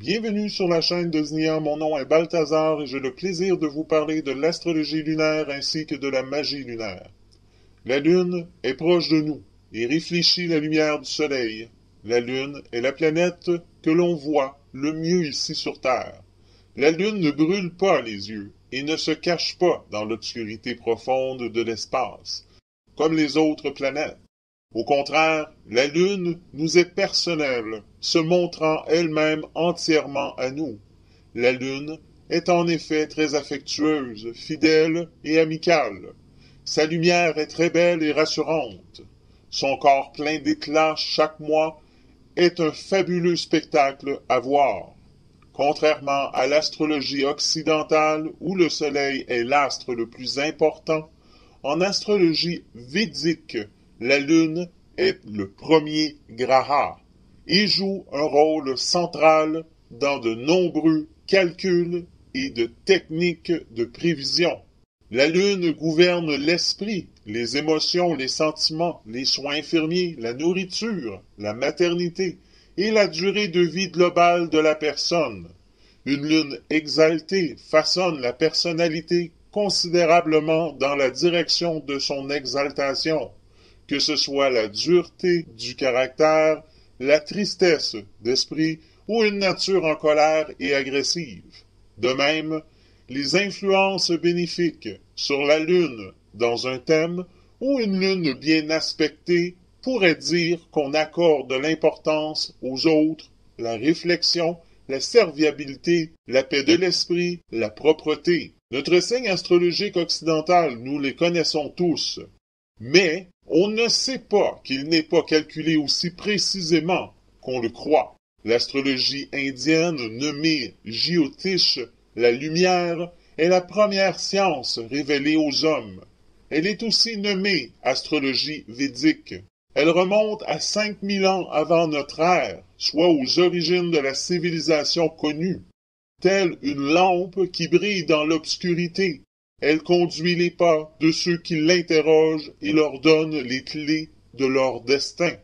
Bienvenue sur la chaîne de Znia, mon nom est Balthazar et j'ai le plaisir de vous parler de l'astrologie lunaire ainsi que de la magie lunaire. La Lune est proche de nous et réfléchit la lumière du Soleil. La Lune est la planète que l'on voit le mieux ici sur Terre. La Lune ne brûle pas les yeux et ne se cache pas dans l'obscurité profonde de l'espace, comme les autres planètes. Au contraire, la Lune nous est personnelle, se montrant elle-même entièrement à nous. La Lune est en effet très affectueuse, fidèle et amicale. Sa lumière est très belle et rassurante. Son corps plein d'éclat chaque mois est un fabuleux spectacle à voir. Contrairement à l'astrologie occidentale où le Soleil est l'astre le plus important, en astrologie védique, la Lune est le premier graha et joue un rôle central dans de nombreux calculs et de techniques de prévision. La Lune gouverne l'esprit, les émotions, les sentiments, les soins infirmiers, la nourriture, la maternité et la durée de vie globale de la personne. Une Lune exaltée façonne la personnalité considérablement dans la direction de son exaltation, que ce soit la dureté du caractère, la tristesse d'esprit ou une nature en colère et agressive. De même, les influences bénéfiques sur la Lune dans un thème ou une Lune bien aspectée pourrait dire qu'on accorde l'importance aux autres, la réflexion, la serviabilité, la paix de l'esprit, la propreté. Notre signe astrologique occidental, nous les connaissons tous, mais on ne sait pas qu'il n'est pas calculé aussi précisément qu'on le croit. L'astrologie indienne nommée Jyotish, la lumière, est la première science révélée aux hommes. Elle est aussi nommée astrologie védique. Elle remonte à 5000 ans avant notre ère, soit aux origines de la civilisation connue. Telle une lampe qui brille dans l'obscurité, elle conduit les pas de ceux qui l'interrogent et leur donne les clés de leur destin.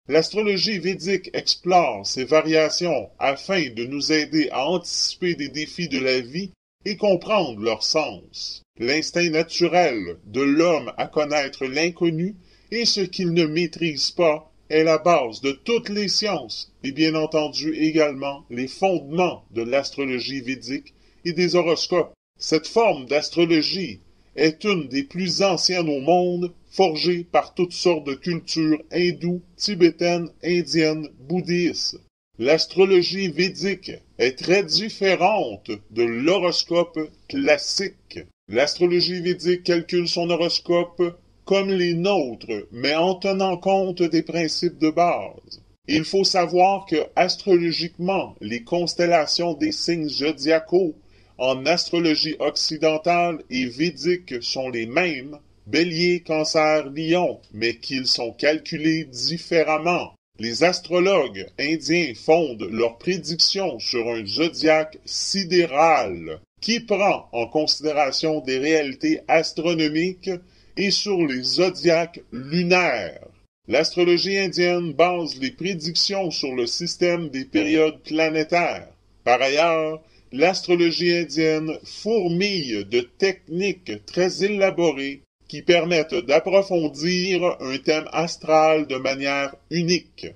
L'astrologie védique explore ces variations afin de nous aider à anticiper des défis de la vie et comprendre leur sens. L'instinct naturel de l'homme à connaître l'inconnu et ce qu'il ne maîtrise pas est la base de toutes les sciences et bien entendu également les fondements de l'astrologie védique et des horoscopes. Cette forme d'astrologie est une des plus anciennes au monde, forgée par toutes sortes de cultures hindoues, tibétaines, indiennes, bouddhistes. L'astrologie védique est très différente de l'horoscope classique. L'astrologie védique calcule son horoscope comme les nôtres, mais en tenant compte des principes de base. Il faut savoir que, astrologiquement, les constellations des signes zodiacaux en astrologie occidentale et védique sont les mêmes, Bélier, Cancer, Lion, mais qu'ils sont calculés différemment. Les astrologues indiens fondent leurs prédictions sur un zodiaque sidéral qui prend en considération des réalités astronomiques et sur les zodiaques lunaires. L'astrologie indienne base les prédictions sur le système des périodes planétaires. Par ailleurs, l'astrologie indienne fourmille de techniques très élaborées qui permettent d'approfondir un thème astral de manière unique.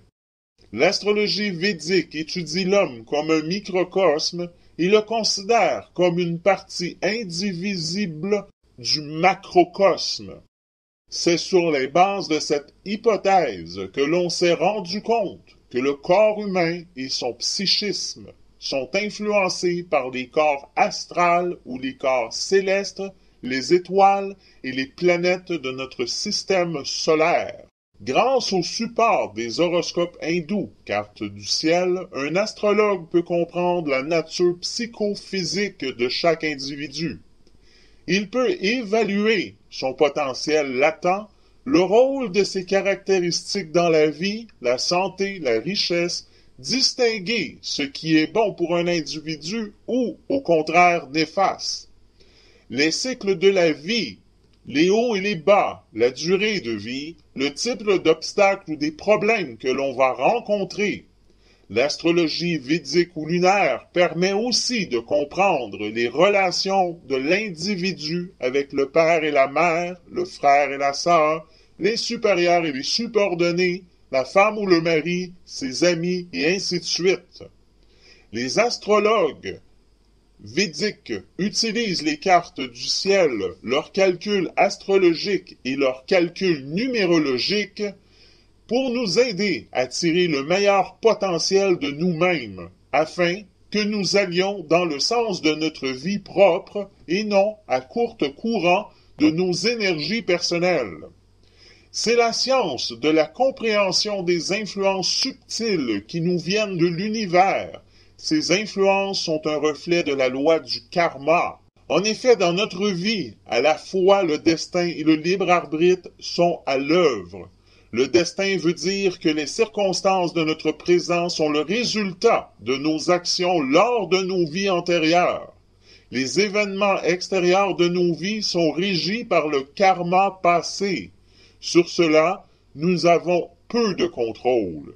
L'astrologie védique étudie l'homme comme un microcosme et le considère comme une partie indivisible du macrocosme. C'est sur les bases de cette hypothèse que l'on s'est rendu compte que le corps humain et son psychisme sont influencés par les corps astrales ou les corps célestes, les étoiles et les planètes de notre système solaire. Grâce au support des horoscopes hindous, cartes du ciel, un astrologue peut comprendre la nature psychophysique de chaque individu. Il peut évaluer son potentiel latent, le rôle de ses caractéristiques dans la vie, la santé, la richesse, distinguer ce qui est bon pour un individu ou, au contraire, néfaste. Les cycles de la vie, les hauts et les bas, la durée de vie, le type d'obstacles ou des problèmes que l'on va rencontrer, L'astrologie védique ou lunaire permet aussi de comprendre les relations de l'individu avec le père et la mère, le frère et la sœur, les supérieurs et les subordonnés, la femme ou le mari, ses amis, et ainsi de suite. Les astrologues védiques utilisent les cartes du ciel, leurs calculs astrologiques et leurs calculs numérologiques pour nous aider à tirer le meilleur potentiel de nous-mêmes, afin que nous allions dans le sens de notre vie propre et non à court courant de nos énergies personnelles. C'est la science de la compréhension des influences subtiles qui nous viennent de l'univers. Ces influences sont un reflet de la loi du karma. En effet, dans notre vie, à la fois le destin et le libre arbitre sont à l'œuvre. Le destin veut dire que les circonstances de notre présent sont le résultat de nos actions lors de nos vies antérieures. Les événements extérieurs de nos vies sont régis par le karma passé. Sur cela, nous avons peu de contrôle.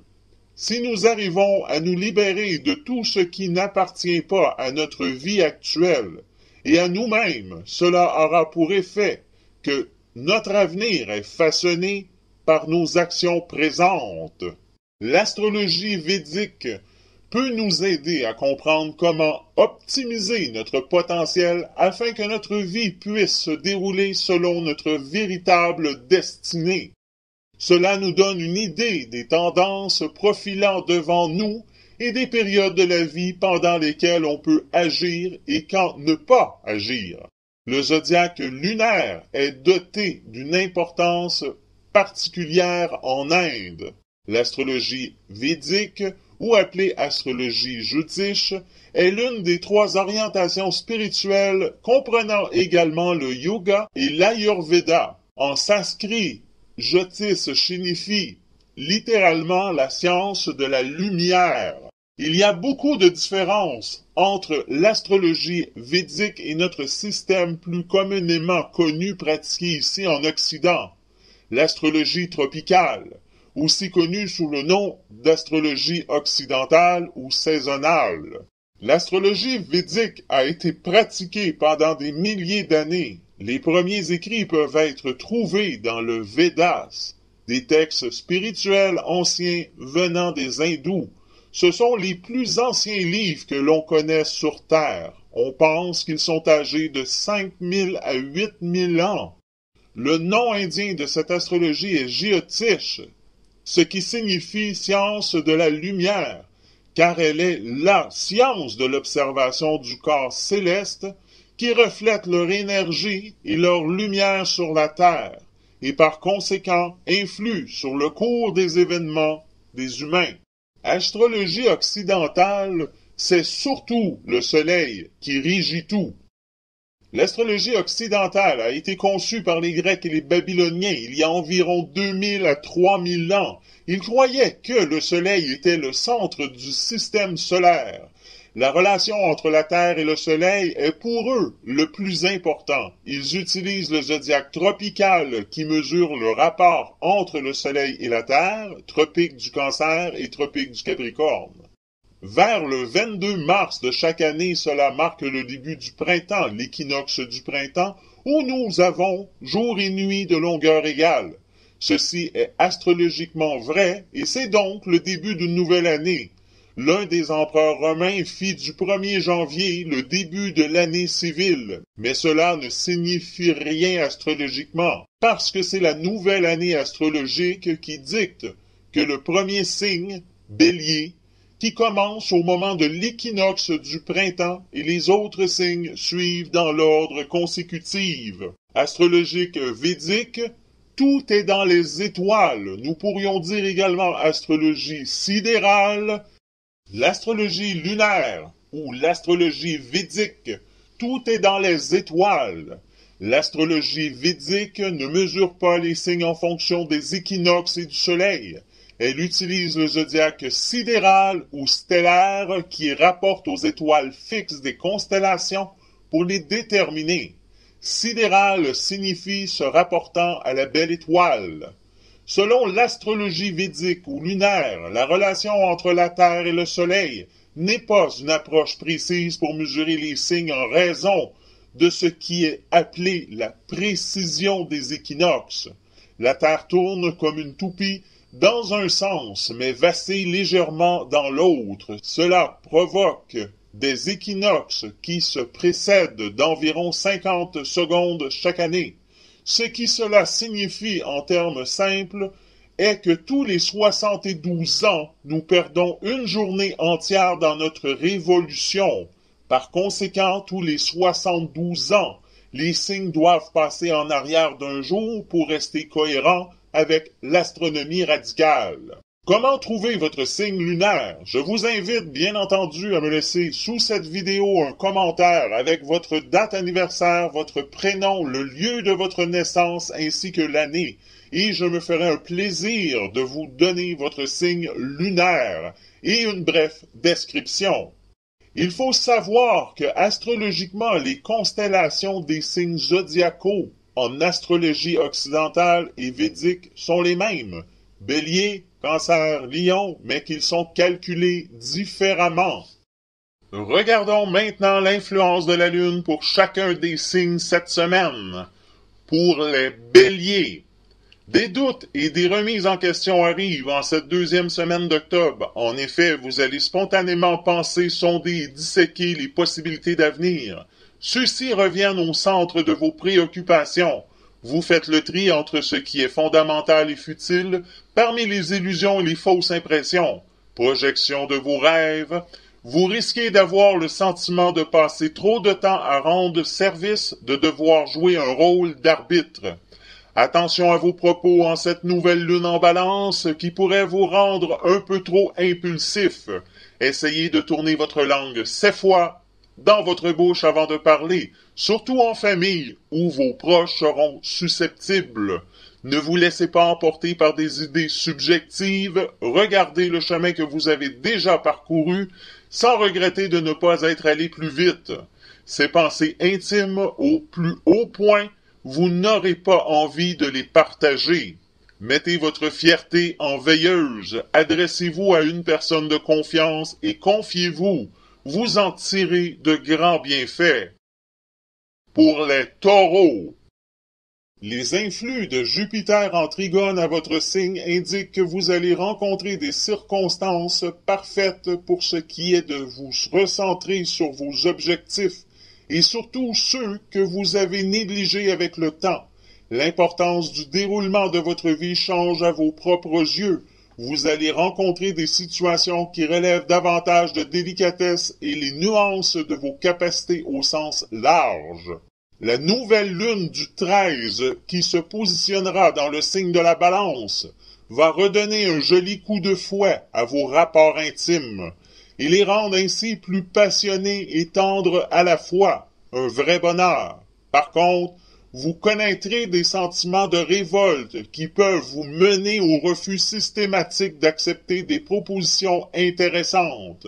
Si nous arrivons à nous libérer de tout ce qui n'appartient pas à notre vie actuelle et à nous-mêmes, cela aura pour effet que notre avenir est façonné par nos actions présentes. L'astrologie védique peut nous aider à comprendre comment optimiser notre potentiel afin que notre vie puisse se dérouler selon notre véritable destinée. Cela nous donne une idée des tendances profilant devant nous et des périodes de la vie pendant lesquelles on peut agir et quand ne pas agir. Le zodiaque lunaire est doté d'une importance particulière en Inde. L'astrologie védique, ou appelée astrologie jyotish, est l'une des 3 orientations spirituelles comprenant également le yoga et l'ayurveda. En sanskrit, jyotish signifie littéralement la science de la lumière. Il y a beaucoup de différences entre l'astrologie védique et notre système plus communément connu pratiqué ici en Occident, l'astrologie tropicale, aussi connue sous le nom d'astrologie occidentale ou saisonnale. L'astrologie védique a été pratiquée pendant des milliers d'années. Les premiers écrits peuvent être trouvés dans le Védas, des textes spirituels anciens venant des hindous. Ce sont les plus anciens livres que l'on connaisse sur Terre. On pense qu'ils sont âgés de 5000 à 8000 ans. Le nom indien de cette astrologie est Jyotish, ce qui signifie science de la lumière, car elle est la science de l'observation du corps céleste qui reflète leur énergie et leur lumière sur la Terre, et par conséquent influe sur le cours des événements des humains. Astrologie occidentale, c'est surtout le soleil qui régit tout. L'astrologie occidentale a été conçue par les Grecs et les Babyloniens il y a environ 2000 à 3000 ans. Ils croyaient que le soleil était le centre du système solaire. La relation entre la Terre et le soleil est pour eux le plus important. Ils utilisent le zodiaque tropical qui mesure le rapport entre le soleil et la Terre, tropique du Cancer et tropique du Capricorne. Vers le 22 mars de chaque année, cela marque le début du printemps, l'équinoxe du printemps, où nous avons jour et nuit de longueur égale. Ceci est astrologiquement vrai, et c'est donc le début d'une nouvelle année. L'un des empereurs romains fit du 1er janvier le début de l'année civile, mais cela ne signifie rien astrologiquement, parce que c'est la nouvelle année astrologique qui dicte que le premier signe, Bélier, qui commence au moment de l'équinoxe du printemps et les autres signes suivent dans l'ordre consécutif. Astrologique védique, tout est dans les étoiles. Nous pourrions dire également astrologie sidérale, l'astrologie lunaire ou l'astrologie védique. Tout est dans les étoiles. L'astrologie védique ne mesure pas les signes en fonction des équinoxes et du soleil. Elle utilise le zodiaque sidéral ou stellaire qui rapporte aux étoiles fixes des constellations pour les déterminer. Sidéral signifie se rapportant à la belle étoile. Selon l'astrologie védique ou lunaire, la relation entre la Terre et le Soleil n'est pas une approche précise pour mesurer les signes en raison de ce qui est appelé la précision des équinoxes. La Terre tourne comme une toupie dans un sens, mais vacille légèrement dans l'autre. Cela provoque des équinoxes qui se précèdent d'environ 50 secondes chaque année. Ce qui cela signifie en termes simples est que tous les 72 ans, nous perdons une journée entière dans notre révolution. Par conséquent, tous les 72 ans, les signes doivent passer en arrière d'un jour pour rester cohérents avec l'astronomie radicale. Comment trouver votre signe lunaire? Je vous invite bien entendu à me laisser sous cette vidéo un commentaire avec votre date anniversaire, votre prénom, le lieu de votre naissance ainsi que l'année. Et je me ferai un plaisir de vous donner votre signe lunaire et une brève description. Il faut savoir que astrologiquement, les constellations des signes zodiacaux en astrologie occidentale et védique sont les mêmes. Bélier, Cancer, Lion, mais qu'ils sont calculés différemment. Regardons maintenant l'influence de la Lune pour chacun des signes cette semaine. Pour les Béliers, des doutes et des remises en question arrivent en cette deuxième semaine d'octobre. En effet, vous allez spontanément penser, sonder et disséquer les possibilités d'avenir. Ceux-ci reviennent au centre de vos préoccupations. Vous faites le tri entre ce qui est fondamental et futile parmi les illusions et les fausses impressions. Projection de vos rêves. Vous risquez d'avoir le sentiment de passer trop de temps à rendre service, de devoir jouer un rôle d'arbitre. Attention à vos propos en cette nouvelle lune en balance qui pourrait vous rendre un peu trop impulsif. Essayez de tourner votre langue 7 fois dans votre bouche avant de parler, surtout en famille où vos proches seront susceptibles. Ne vous laissez pas emporter par des idées subjectives, regardez le chemin que vous avez déjà parcouru sans regretter de ne pas être allé plus vite. Ces pensées intimes au plus haut point, vous n'aurez pas envie de les partager. Mettez votre fierté en veilleuse, adressez-vous à une personne de confiance et confiez-vous. Vous en tirez de grands bienfaits. Pour les taureaux, les influx de Jupiter en trigone à votre signe indiquent que vous allez rencontrer des circonstances parfaites pour ce qui est de vous recentrer sur vos objectifs et surtout ceux que vous avez négligés avec le temps. L'importance du déroulement de votre vie change à vos propres yeux. Vous allez rencontrer des situations qui relèvent davantage de délicatesse et les nuances de vos capacités au sens large. La nouvelle lune du 13, qui se positionnera dans le signe de la Balance, va redonner un joli coup de fouet à vos rapports intimes et les rendre ainsi plus passionnés et tendres à la fois, un vrai bonheur. Par contre, vous connaîtrez des sentiments de révolte qui peuvent vous mener au refus systématique d'accepter des propositions intéressantes.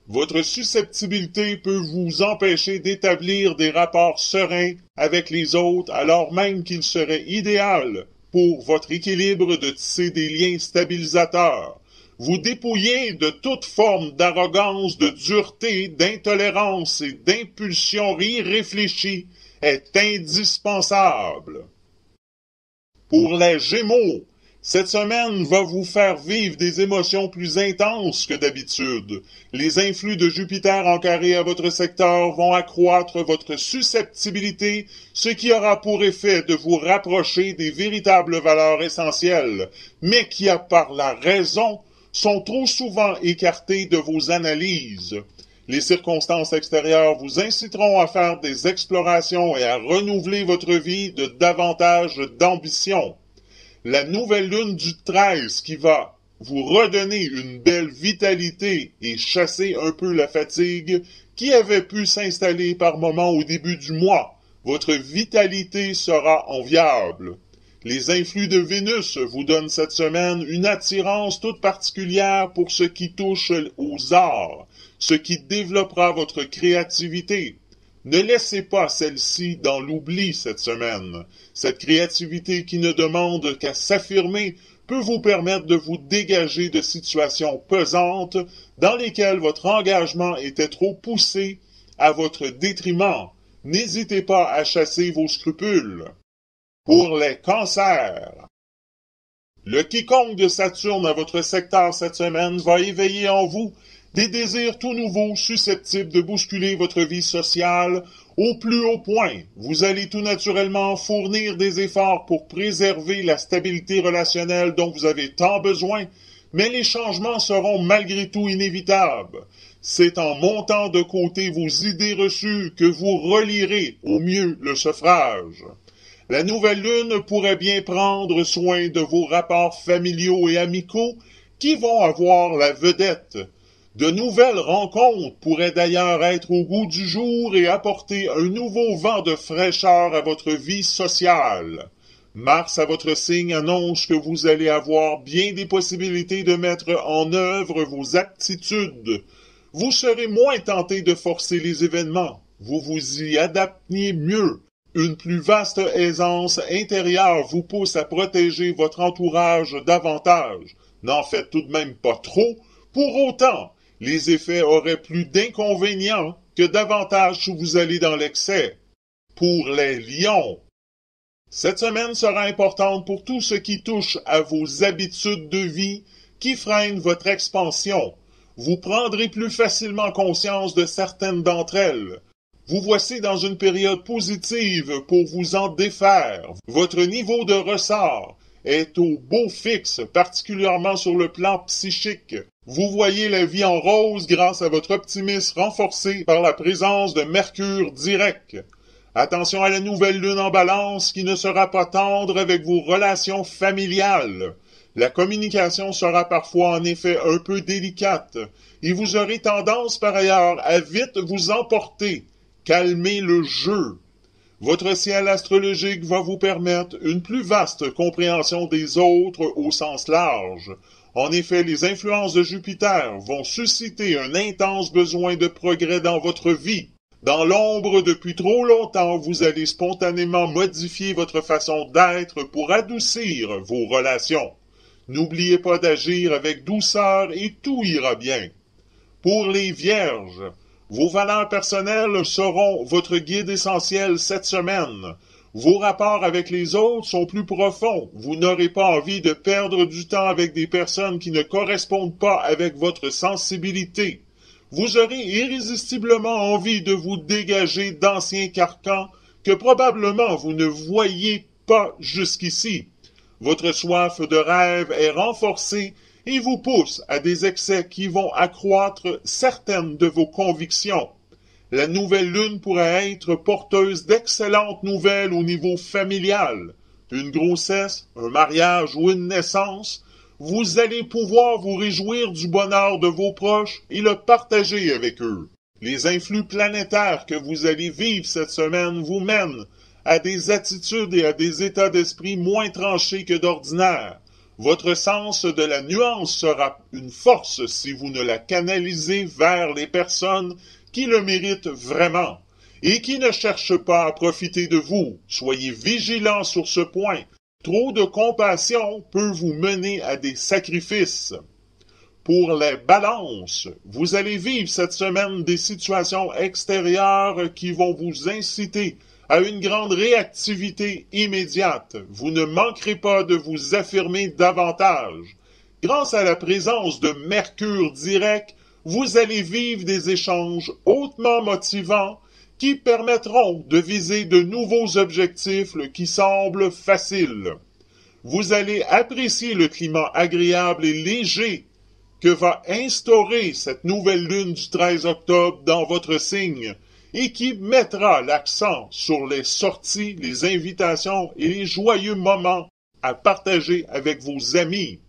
Votre susceptibilité peut vous empêcher d'établir des rapports sereins avec les autres alors même qu'il serait idéal pour votre équilibre de tisser des liens stabilisateurs. Vous dépouiller de toute forme d'arrogance, de dureté, d'intolérance et d'impulsion irréfléchie est indispensable. Pour les Gémeaux, cette semaine va vous faire vivre des émotions plus intenses que d'habitude. Les influx de Jupiter en carré à votre secteur vont accroître votre susceptibilité, ce qui aura pour effet de vous rapprocher des véritables valeurs essentielles, mais qui, à part la raison, sont trop souvent écartées de vos analyses. Les circonstances extérieures vous inciteront à faire des explorations et à renouveler votre vie de davantage d'ambition. La nouvelle lune du 13 qui va vous redonner une belle vitalité et chasser un peu la fatigue qui avait pu s'installer par moments au début du mois. Votre vitalité sera enviable. Les influx de Vénus vous donnent cette semaine une attirance toute particulière pour ce qui touche aux arts, ce qui développera votre créativité. Ne laissez pas celle-ci dans l'oubli cette semaine. Cette créativité qui ne demande qu'à s'affirmer peut vous permettre de vous dégager de situations pesantes dans lesquelles votre engagement était trop poussé à votre détriment. N'hésitez pas à chasser vos scrupules. Pour les cancers. Le quiconque de Saturne à votre secteur cette semaine va éveiller en vous des désirs tout nouveaux susceptibles de bousculer votre vie sociale au plus haut point. Vous allez tout naturellement fournir des efforts pour préserver la stabilité relationnelle dont vous avez tant besoin, mais les changements seront malgré tout inévitables. C'est en montant de côté vos idées reçues que vous relirez au mieux le sevrage. La nouvelle lune pourrait bien prendre soin de vos rapports familiaux et amicaux qui vont avoir la vedette. De nouvelles rencontres pourraient d'ailleurs être au goût du jour et apporter un nouveau vent de fraîcheur à votre vie sociale. Mars à votre signe annonce que vous allez avoir bien des possibilités de mettre en œuvre vos aptitudes. Vous serez moins tenté de forcer les événements. Vous vous y adaptez mieux. Une plus vaste aisance intérieure vous pousse à protéger votre entourage davantage. N'en faites tout de même pas trop. Pour autant, les effets auraient plus d'inconvénients que d'avantages si vous allez dans l'excès. Pour les lions. Cette semaine sera importante pour tout ce qui touche à vos habitudes de vie qui freinent votre expansion. Vous prendrez plus facilement conscience de certaines d'entre elles. Vous voici dans une période positive pour vous en défaire. Votre niveau de ressort est au beau fixe, particulièrement sur le plan psychique. Vous voyez la vie en rose grâce à votre optimisme renforcé par la présence de Mercure direct. Attention à la nouvelle lune en balance qui ne sera pas tendre avec vos relations familiales. La communication sera parfois en effet un peu délicate et vous aurez tendance par ailleurs à vite vous emporter. Calmez le jeu. Votre ciel astrologique va vous permettre une plus vaste compréhension des autres au sens large. En effet, les influences de Jupiter vont susciter un intense besoin de progrès dans votre vie. Dans l'ombre depuis trop longtemps, vous allez spontanément modifier votre façon d'être pour adoucir vos relations. N'oubliez pas d'agir avec douceur et tout ira bien. Pour les Vierges, vos valeurs personnelles seront votre guide essentiel cette semaine. Vos rapports avec les autres sont plus profonds. Vous n'aurez pas envie de perdre du temps avec des personnes qui ne correspondent pas avec votre sensibilité. Vous aurez irrésistiblement envie de vous dégager d'anciens carcans que probablement vous ne voyiez pas jusqu'ici. Votre soif de rêve est renforcée et vous pousse à des excès qui vont accroître certaines de vos convictions. La nouvelle lune pourrait être porteuse d'excellentes nouvelles au niveau familial. Une grossesse, un mariage ou une naissance, vous allez pouvoir vous réjouir du bonheur de vos proches et le partager avec eux. Les influx planétaires que vous allez vivre cette semaine vous mènent à des attitudes et à des états d'esprit moins tranchés que d'ordinaire. Votre sens de la nuance sera une force si vous ne la canalisez vers les personnes qui le méritent vraiment et qui ne cherchent pas à profiter de vous. Soyez vigilants sur ce point. Trop de compassion peut vous mener à des sacrifices. Pour les balances, vous allez vivre cette semaine des situations extérieures qui vont vous inciter à une grande réactivité immédiate. Vous ne manquerez pas de vous affirmer davantage. Grâce à la présence de Mercure direct, vous allez vivre des échanges hautement motivants qui permettront de viser de nouveaux objectifs qui semblent faciles. Vous allez apprécier le climat agréable et léger que va instaurer cette nouvelle lune du 13 octobre dans votre signe et qui mettra l'accent sur les sorties, les invitations et les joyeux moments à partager avec vos amis.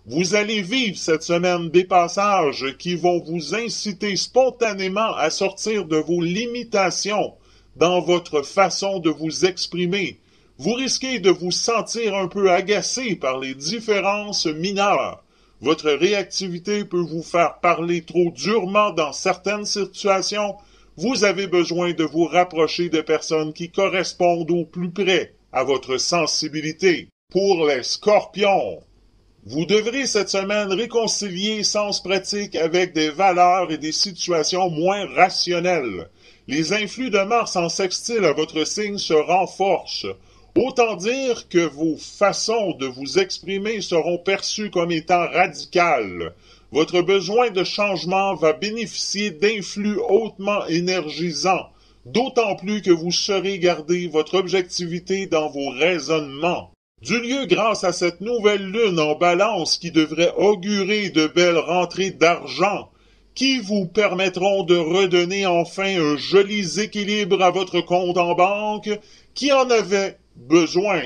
Vous allez vivre cette semaine des passages qui vont vous inciter spontanément à sortir de vos limitations dans votre façon de vous exprimer. Vous risquez de vous sentir un peu agacé par les différences mineures. Votre réactivité peut vous faire parler trop durement dans certaines situations. vous avez besoin de vous rapprocher de personnes qui correspondent au plus près à votre sensibilité. Pour les scorpions, vous devrez cette semaine réconcilier sens pratique avec des valeurs et des situations moins rationnelles. Les influx de Mars en sextile à votre signe se renforcent. Autant dire que vos façons de vous exprimer seront perçues comme étant radicales. Votre besoin de changement va bénéficier d'influx hautement énergisants, d'autant plus que vous saurez garder votre objectivité dans vos raisonnements. Du lieu grâce à cette nouvelle lune en balance qui devrait augurer de belles rentrées d'argent, qui vous permettront de redonner enfin un joli équilibre à votre compte en banque qui en avait besoin.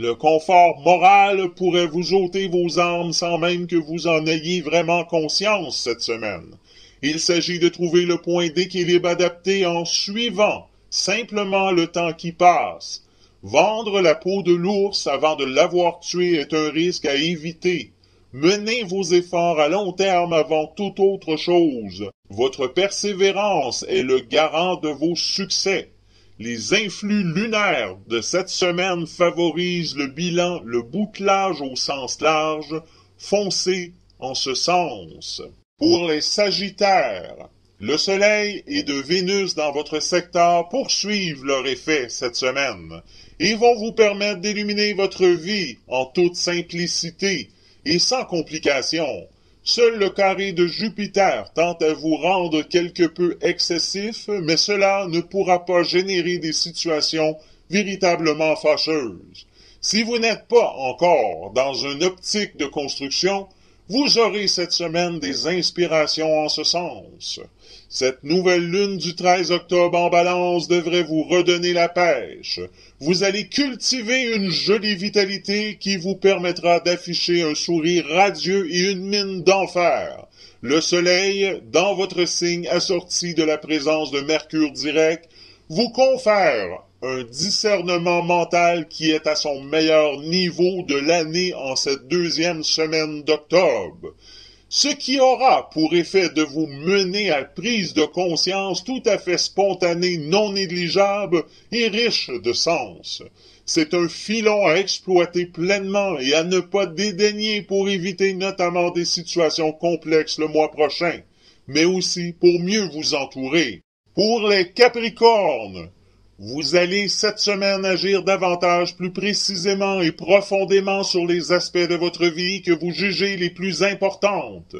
Le confort moral pourrait vous ôter vos armes sans même que vous en ayez vraiment conscience cette semaine. Il s'agit de trouver le point d'équilibre adapté en suivant simplement le temps qui passe. Vendre la peau de l'ours avant de l'avoir tué est un risque à éviter. Menez vos efforts à long terme avant toute autre chose. Votre persévérance est le garant de vos succès. Les influx lunaires de cette semaine favorisent le bilan, le bouclage au sens large. Foncez en ce sens. Pour les Sagittaires, le Soleil et de Vénus dans votre secteur poursuivent leur effet cette semaine et vont vous permettre d'illuminer votre vie en toute simplicité et sans complications. Seul le carré de Jupiter tente à vous rendre quelque peu excessif, mais cela ne pourra pas générer des situations véritablement fâcheuses. Si vous n'êtes pas encore dans une optique de construction, vous aurez cette semaine des inspirations en ce sens. Cette nouvelle lune du 13 octobre en balance devrait vous redonner la pêche. Vous allez cultiver une jolie vitalité qui vous permettra d'afficher un sourire radieux et une mine d'enfer. Le soleil, dans votre signe assorti de la présence de Mercure direct, vous confère un discernement mental qui est à son meilleur niveau de l'année en cette deuxième semaine d'octobre. Ce qui aura pour effet de vous mener à prise de conscience tout à fait spontanée, non négligeable et riche de sens. C'est un filon à exploiter pleinement et à ne pas dédaigner pour éviter notamment des situations complexes le mois prochain, mais aussi pour mieux vous entourer. Pour les Capricornes, vous allez cette semaine agir davantage, plus précisément et profondément sur les aspects de votre vie que vous jugez les plus importantes.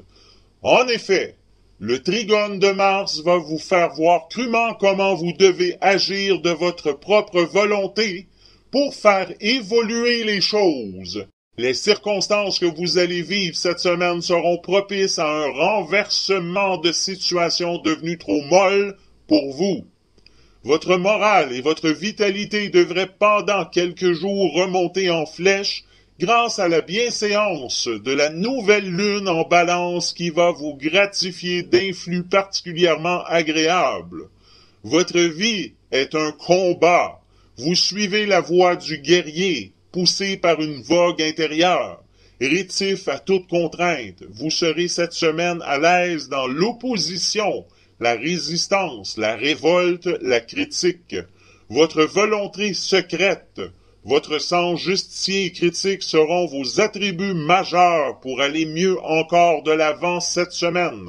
En effet, le trigone de Mars va vous faire voir crûment comment vous devez agir de votre propre volonté pour faire évoluer les choses. Les circonstances que vous allez vivre cette semaine seront propices à un renversement de situations devenues trop molles pour vous. Votre morale et votre vitalité devraient pendant quelques jours remonter en flèche grâce à la bienséance de la nouvelle lune en balance qui va vous gratifier d'influx particulièrement agréables. Votre vie est un combat. Vous suivez la voie du guerrier, poussé par une vogue intérieure. Rétif à toute contrainte, vous serez cette semaine à l'aise dans l'opposition, la résistance, la révolte, la critique. Votre volonté secrète, votre sens justicier et critique seront vos attributs majeurs pour aller mieux encore de l'avant cette semaine.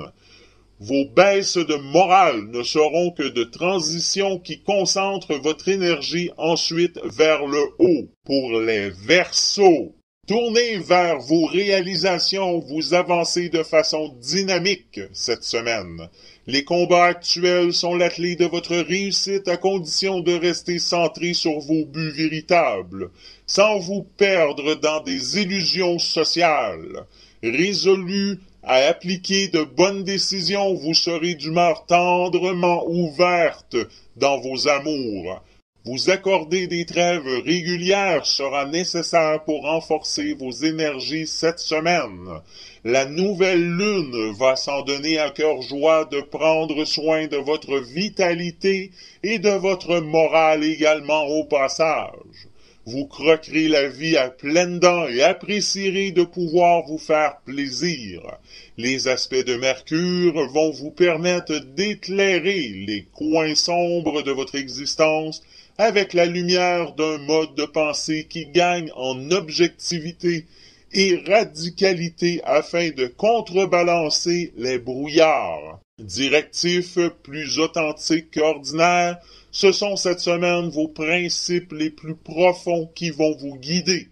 Vos baisses de morale ne seront que de transitions qui concentrent votre énergie ensuite vers le haut. Pour les Verseaux, tournez vers vos réalisations, vous avancez de façon dynamique cette semaine. Les combats actuels sont la clé de votre réussite à condition de rester centré sur vos buts véritables, sans vous perdre dans des illusions sociales. Résolu à appliquer de bonnes décisions, vous serez d'humeur tendrement ouverte dans vos amours. Vous accorder des trêves régulières sera nécessaire pour renforcer vos énergies cette semaine. La nouvelle lune va s'en donner à cœur joie de prendre soin de votre vitalité et de votre morale également au passage. Vous croquerez la vie à pleines dents et apprécierez de pouvoir vous faire plaisir. Les aspects de Mercure vont vous permettre d'éclairer les coins sombres de votre existence avec la lumière d'un mode de pensée qui gagne en objectivité et radicalité afin de contrebalancer les brouillards. Directifs plus authentiques qu'ordinaires, ce sont cette semaine vos principes les plus profonds qui vont vous guider.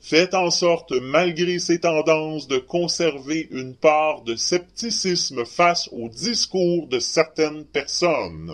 Faites en sorte, malgré ces tendances, de conserver une part de scepticisme face au discours de certaines personnes.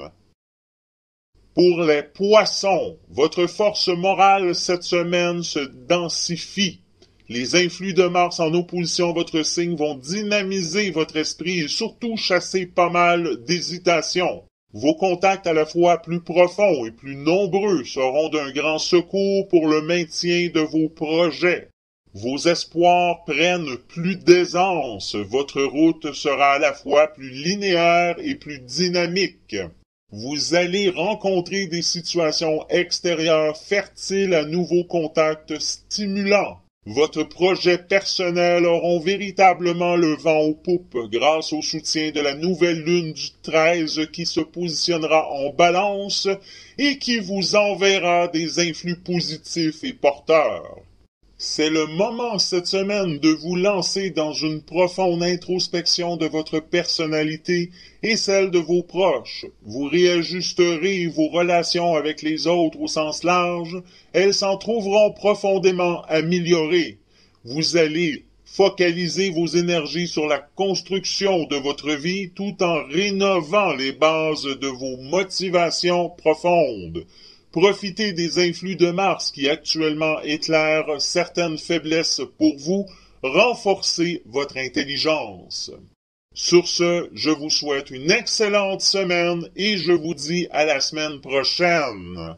Pour les poissons, votre force morale cette semaine se densifie. Les influx de Mars en opposition à votre signe vont dynamiser votre esprit et surtout chasser pas mal d'hésitation. Vos contacts à la fois plus profonds et plus nombreux seront d'un grand secours pour le maintien de vos projets. Vos espoirs prennent plus d'aisance. Votre route sera à la fois plus linéaire et plus dynamique. Vous allez rencontrer des situations extérieures fertiles à nouveaux contacts stimulants. Votre projet personnel auront véritablement le vent aux poupes grâce au soutien de la nouvelle lune du 13 qui se positionnera en balance et qui vous enverra des influx positifs et porteurs. C'est le moment cette semaine de vous lancer dans une profonde introspection de votre personnalité et celle de vos proches. Vous réajusterez vos relations avec les autres au sens large. Elles s'en trouveront profondément améliorées. Vous allez focaliser vos énergies sur la construction de votre vie tout en rénovant les bases de vos motivations profondes. Profitez des influx de Mars qui actuellement éclairent certaines faiblesses pour vous, renforcez votre intelligence. Sur ce, je vous souhaite une excellente semaine et je vous dis à la semaine prochaine.